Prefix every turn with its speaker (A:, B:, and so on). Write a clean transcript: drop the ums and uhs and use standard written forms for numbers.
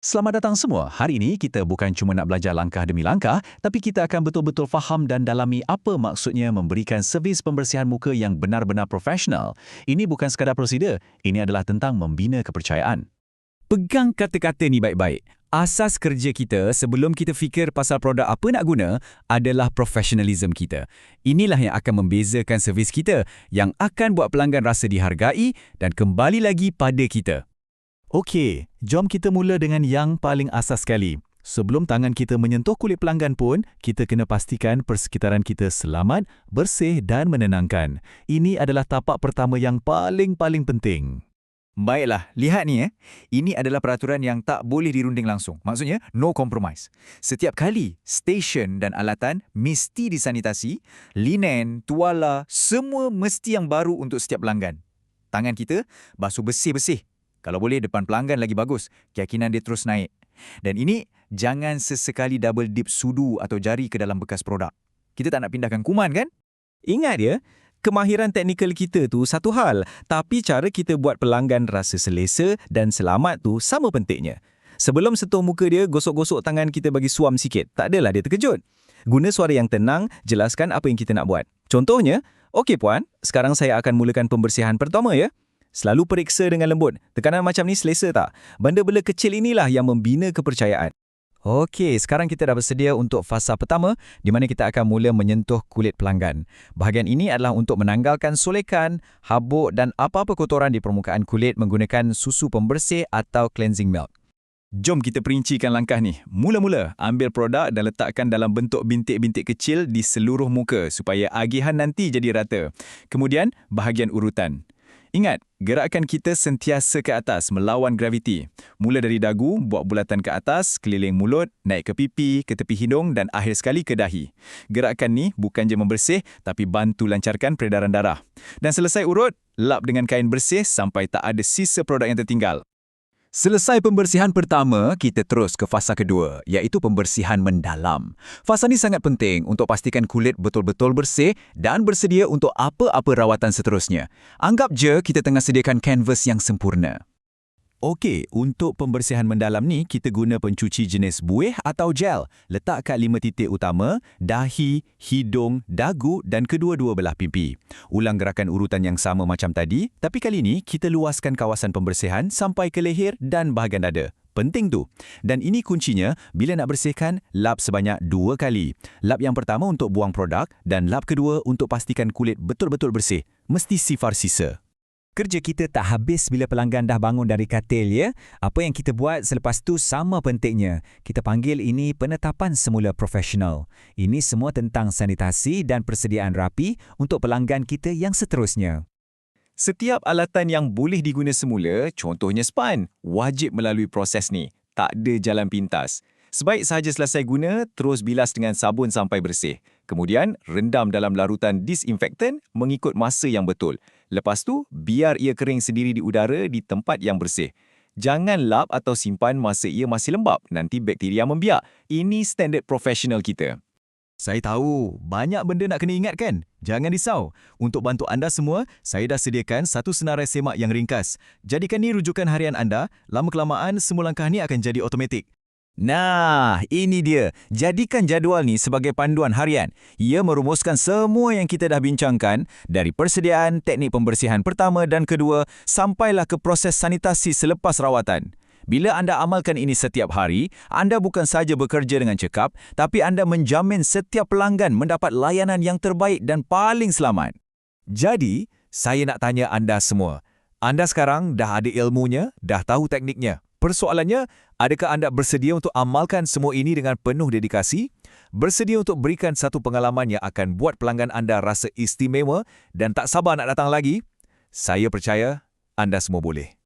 A: Selamat datang semua. Hari ini kita bukan cuma nak belajar langkah demi langkah, tapi kita akan betul-betul faham dan dalami apa maksudnya memberikan servis pembersihan muka yang benar-benar profesional. Ini bukan sekadar prosedur, ini adalah tentang membina kepercayaan.
B: Pegang kata-kata ni baik-baik. Asas kerja kita sebelum kita fikir pasal produk apa nak guna adalah profesionalism kita. Inilah yang akan membezakan servis kita, yang akan buat pelanggan rasa dihargai dan kembali lagi pada kita.
C: Okey, jom kita mula dengan yang paling asas sekali. Sebelum tangan kita menyentuh kulit pelanggan pun, kita kena pastikan persekitaran kita selamat, bersih dan menenangkan. Ini adalah tapak pertama yang paling penting.
B: Baiklah, lihat ni. Ini adalah peraturan yang tak boleh dirunding langsung. Maksudnya, no compromise. Setiap kali, stesen dan alatan mesti disanitasi, linen, tuala, semua mesti yang baru untuk setiap pelanggan. Tangan kita basuh bersih-bersih. Kalau boleh depan pelanggan lagi bagus, keyakinan dia terus naik. Dan ini, jangan sesekali double dip sudu atau jari ke dalam bekas produk. Kita tak nak pindahkan kuman kan?
D: Ingat ya, kemahiran teknikal kita tu satu hal, tapi cara kita buat pelanggan rasa selesa dan selamat tu sama pentingnya. Sebelum sentuh muka dia, gosok-gosok tangan kita bagi suam sikit. Tak adalah dia terkejut. Guna suara yang tenang, jelaskan apa yang kita nak buat. Contohnya, okey puan, sekarang saya akan mulakan pembersihan pertama ya. Selalu periksa dengan lembut. Tekanan macam ni selesa tak? Benda-benda kecil inilah yang membina kepercayaan. Okey, sekarang kita dah bersedia untuk fasa pertama di mana kita akan mula menyentuh kulit pelanggan. Bahagian ini adalah untuk menanggalkan solekan, habuk dan apa-apa kotoran di permukaan kulit menggunakan susu pembersih atau cleansing milk.
B: Jom kita perincikan langkah ni. Mula-mula, ambil produk dan letakkan dalam bentuk bintik-bintik kecil di seluruh muka supaya agihan nanti jadi rata. Kemudian, bahagian urutan. Ingat, gerakan kita sentiasa ke atas melawan graviti. Mula dari dagu, buat bulatan ke atas, keliling mulut, naik ke pipi, ke tepi hidung dan akhir sekali ke dahi. Gerakan ni bukan je membersih, tapi bantu lancarkan peredaran darah. Dan selesai urut, lap dengan kain bersih sampai tak ada sisa produk yang tertinggal.
A: Selesai pembersihan pertama, kita terus ke fasa kedua, iaitu pembersihan mendalam. Fasa ni sangat penting untuk pastikan kulit betul-betul bersih dan bersedia untuk apa-apa rawatan seterusnya. Anggap je kita tengah sediakan kanvas yang sempurna.
C: Okey, untuk pembersihan mendalam ni, kita guna pencuci jenis buih atau gel. Letak kat 5 titik utama, dahi, hidung, dagu dan kedua-dua belah pipi. Ulang gerakan urutan yang sama macam tadi, tapi kali ni kita luaskan kawasan pembersihan sampai ke leher dan bahagian dada. Penting tu. Dan ini kuncinya, bila nak bersihkan, lap sebanyak 2 kali. Lap yang pertama untuk buang produk dan lap kedua untuk pastikan kulit betul-betul bersih. Mesti sifar sisa.
D: Kerja kita tak habis bila pelanggan dah bangun dari katil ya. Apa yang kita buat selepas tu sama pentingnya. Kita panggil ini penetapan semula profesional. Ini semua tentang sanitasi dan persediaan rapi untuk pelanggan kita yang seterusnya.
B: Setiap alatan yang boleh diguna semula, contohnya span, wajib melalui proses ni. Tak ada jalan pintas. Sebaik sahaja selesai guna, terus bilas dengan sabun sampai bersih. Kemudian, rendam dalam larutan disinfektan mengikut masa yang betul. Lepas tu, biar ia kering sendiri di udara di tempat yang bersih. Jangan lap atau simpan masa ia masih lembap, nanti bakteria membiak. Ini standard profesional kita.
C: Saya tahu, banyak benda nak kena ingat kan? Jangan risau. Untuk bantu anda semua, saya dah sediakan satu senarai semak yang ringkas. Jadikan ni rujukan harian anda, lama-kelamaan semua langkah ni akan jadi automatik.
D: Nah, ini dia. Jadikan jadual ni sebagai panduan harian. Ia merumuskan semua yang kita dah bincangkan dari persediaan, teknik pembersihan pertama dan kedua sampailah ke proses sanitasi selepas rawatan. Bila anda amalkan ini setiap hari, anda bukan saja bekerja dengan cekap, tapi anda menjamin setiap pelanggan mendapat layanan yang terbaik dan paling selamat. Jadi, saya nak tanya anda semua. Anda sekarang dah ada ilmunya, dah tahu tekniknya. Persoalannya, adakah anda bersedia untuk amalkan semua ini dengan penuh dedikasi? Bersedia untuk berikan satu pengalaman yang akan buat pelanggan anda rasa istimewa dan tak sabar nak datang lagi? Saya percaya anda semua boleh.